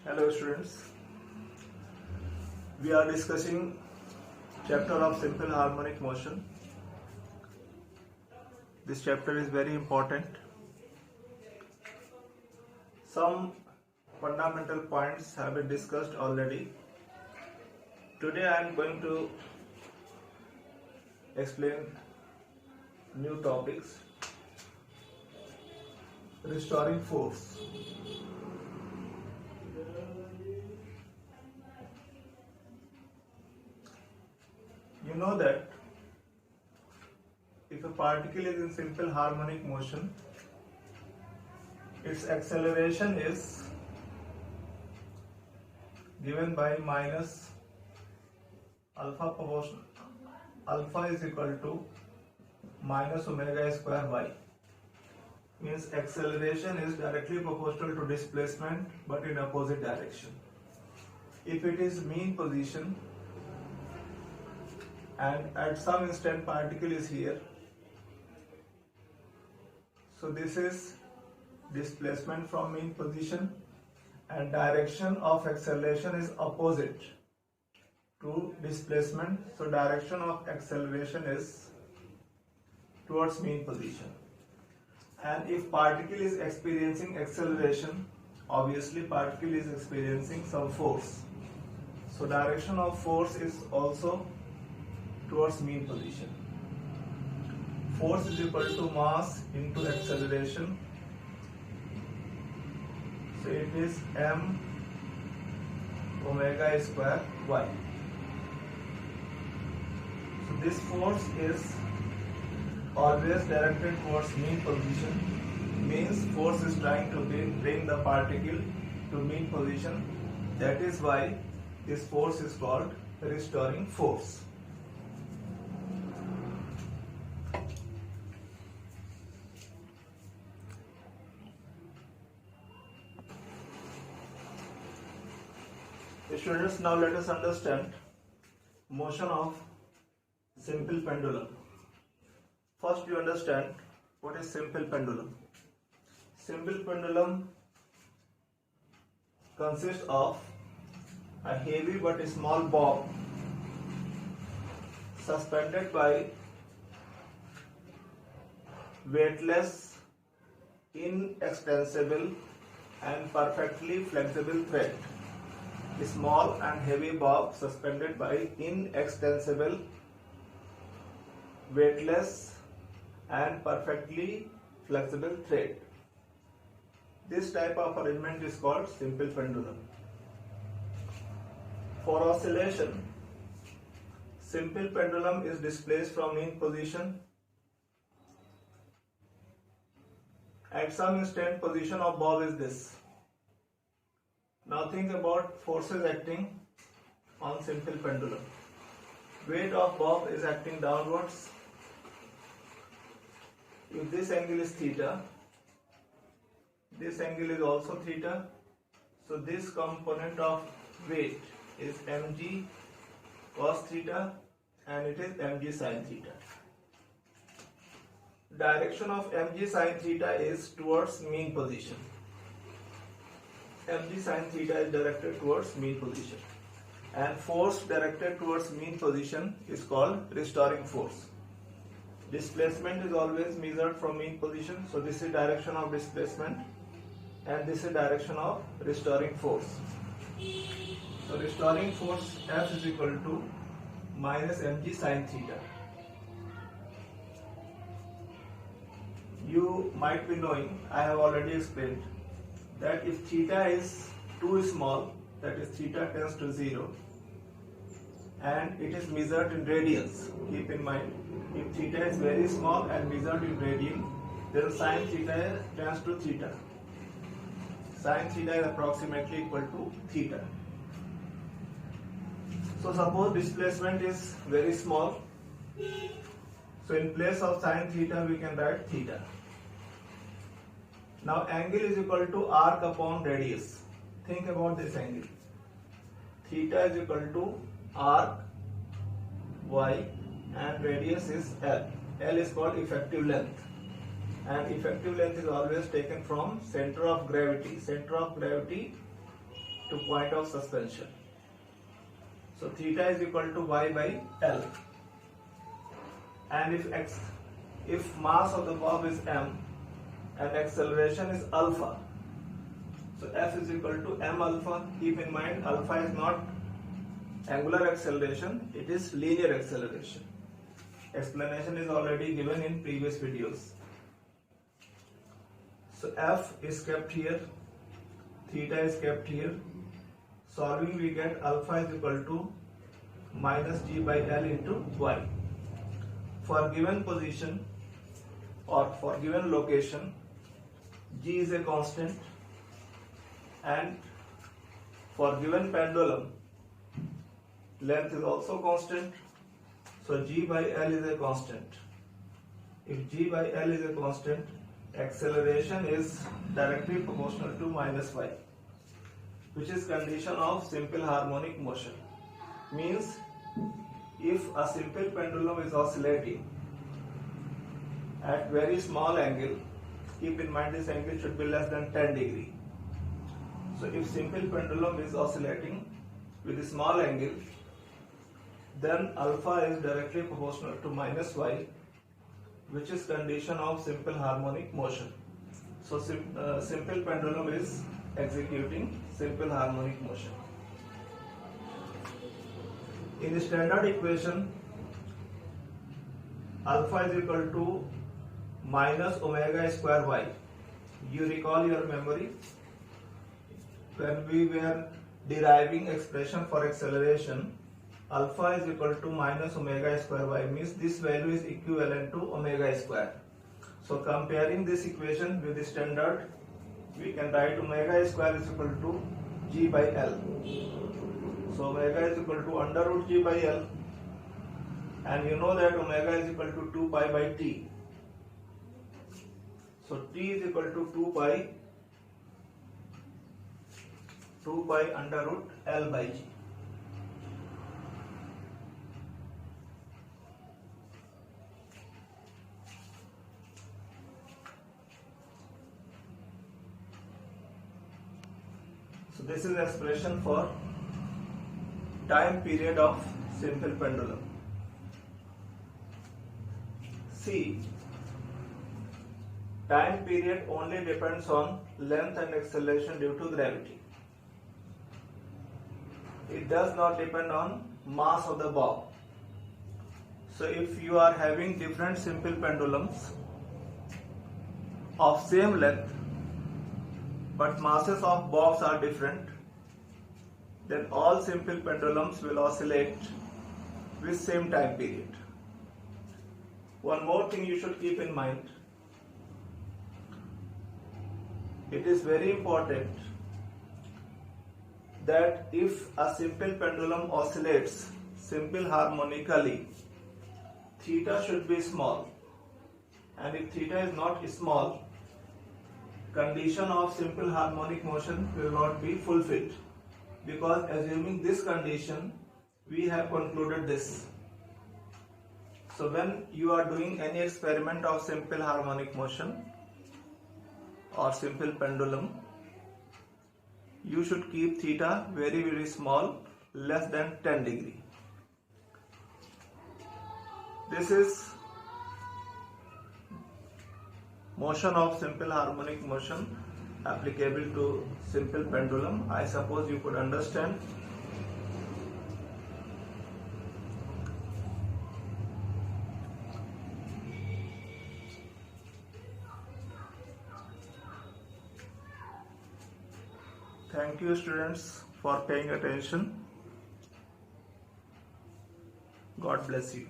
Hello students, we are discussing chapter of simple harmonic motion. This chapter is very important. Some fundamental points have been discussed already. Today I am going to explain new topics. Restoring force. You know that if a particle is in simple harmonic motion, its acceleration is given by minus alpha proportion. Alpha is equal to minus omega square y. Means acceleration is directly proportional to displacement but in opposite direction. If it is mean position and at some instant particle is here, so this is displacement from mean position and direction of acceleration is opposite to displacement, so direction of acceleration is towards mean position. And if particle is experiencing acceleration, obviously particle is experiencing some force, so direction of force is also towards mean position. Force is equal to mass into acceleration, so it is m omega square y. So this force is always directed towards mean position, means force is trying to bring the particle to mean position. That is why this force is called restoring force. Students, now let us understand motion of simple pendulum. First you understand what is simple pendulum. Simple pendulum consists of a heavy but small bob suspended by weightless, inextensible and perfectly flexible thread. Small and heavy bob suspended by inextensible, weightless and perfectly flexible thread. This type of arrangement is called simple pendulum. For oscillation, simple pendulum is displaced from mean position at some instant. Position of bob is this. Now think about forces acting on simple pendulum. Weight of bob is acting downwards. If this angle is theta, this angle is also theta, so this component of weight is mg cos theta and it is mg sin theta. Direction of mg sin theta is towards mean position. mg sin theta is directed towards mean position, and force directed towards mean position is called restoring force. Displacement is always measured from mean position, so this is direction of displacement and this is direction of restoring force. So restoring force F is equal to minus mg sin theta. You might be knowing, I have already explained, that if theta is too small, that is theta tends to 0, and it is measured in radians. Keep in mind, if theta is very small and measured in radian, then sin theta tends to theta. Sin theta is approximately equal to theta. So suppose displacement is very small, so in place of sin theta we can write theta. Now angle is equal to arc upon radius. Think about this angle. Theta is equal to arc y and radius is L. L is called effective length. and effective length is always taken from center of gravity. Center of gravity to point of suspension. So theta is equal to y by L. And if mass of the bob is m and acceleration is alpha, so F is equal to m alpha. Keep in mind, alpha is not angular acceleration, it is linear acceleration. Explanation is already given in previous videos. So F is kept here, theta is kept here. Solving, we get alpha is equal to minus g by L into y. For given position or for given location, g is a constant, and for given pendulum, length is also constant, so g by L is a constant. If g by L is a constant, acceleration is directly proportional to minus y, which is condition of simple harmonic motion. Means if a simple pendulum is oscillating at very small angle, keep in mind this angle should be less than 10 degree. So if simple pendulum is oscillating with a small angle, then alpha is directly proportional to minus y, which is condition of simple harmonic motion. So simple pendulum is executing simple harmonic motion. In the standard equation, alpha is equal to minus omega square y. You recall your memory when we were deriving expression for acceleration, alpha is equal to minus omega square y, means this value is equivalent to omega square. So comparing this equation with the standard, we can write omega square is equal to g by L. So omega is equal to under root g by L, and you know that omega is equal to 2 pi by t. So t is equal to 2 pi under root L by g. So this is expression for time period of simple pendulum. See, time period only depends on length and acceleration due to gravity. It does not depend on mass of the bob. So if you are having different simple pendulums of same length, but masses of bobs are different, then all simple pendulums will oscillate with same time period. One more thing you should keep in mind. It is very important that if a simple pendulum oscillates simple harmonically, theta should be small, and if theta is not small, condition of simple harmonic motion will not be fulfilled, because assuming this condition, we have concluded this. So when you are doing any experiment of simple harmonic motion or simple pendulum, you should keep theta very small, less than 10 degree. This is motion of simple harmonic motion applicable to simple pendulum. I suppose you could understand. Thank you, students, for paying attention. God bless you.